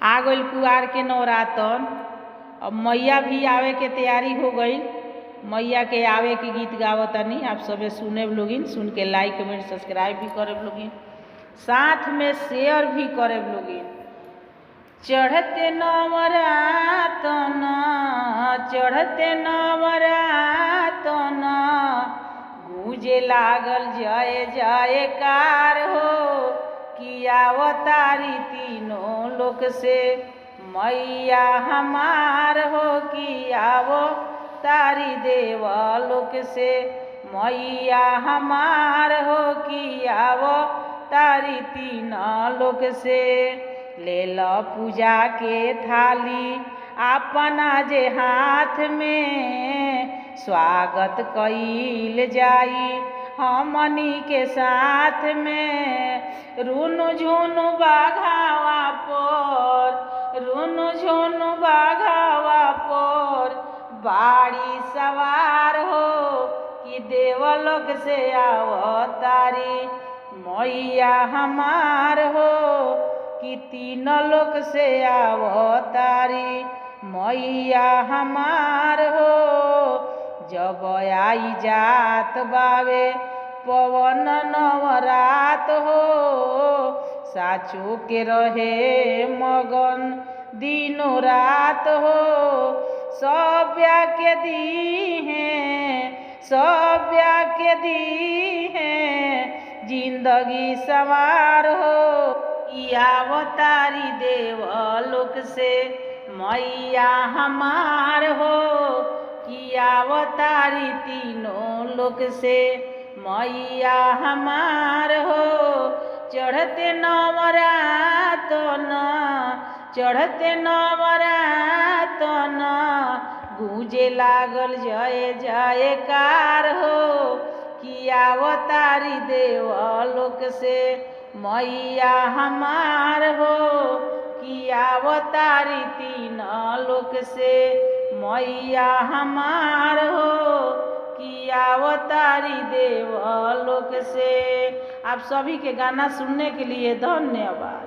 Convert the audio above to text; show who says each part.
Speaker 1: आ गइल कुआर के नवरातन। अब मैया भी आवे के तैयारी हो गई। मैया के आवे के गीत गावतनी, आप सबे सुने लोगिन, सुन के लाइक कमेंट सब्सक्राइब भी करे लोगिन, साथ में शेयर भी करे लोगिन। चढ़ते नवरातन, चढ़ते नवरातन, गूंजे लागल जय जयकार हो, कि अवतारी तीनों लोक से मैया हमार हो, कि अवतारी देवलोक से मैया हमार हो, कि अवतारी तीनों लोक से। ले लो पूजा के थाली अपना जे हाथ में, स्वागत कइल जाई हमनी के साथ में। रुनु झुनु बाघावा पर, रुनु झुनु बाघावा पर बाड़ी सवार हो, कि देवलोक से अवतारी मैया हमार हो, कि तीन लोक से अवतारी मैया हमार हो। जब आई जात बावे पवन नवरात हो, साचो के रहे मगन दिनो रात हो। सभ्या के दी हैं, सभ्या के दी हैं जिंदगी सवार हो, कि अवतारी देवलोक से मैया हमार हो, कि अवतारी तीनों लोक से मैया हमार हो। चढ़ते नवरातन, चढ़ते नवरातन, गूंजे लागल जय जयकार हो, कि अवतारी देवलोक से मैया हमार हो, कि अवतारी तीन लोक से मैया हमार हो, कि अवतारी देवलोक से। आप सभी के गाना सुनने के लिए धन्यवाद।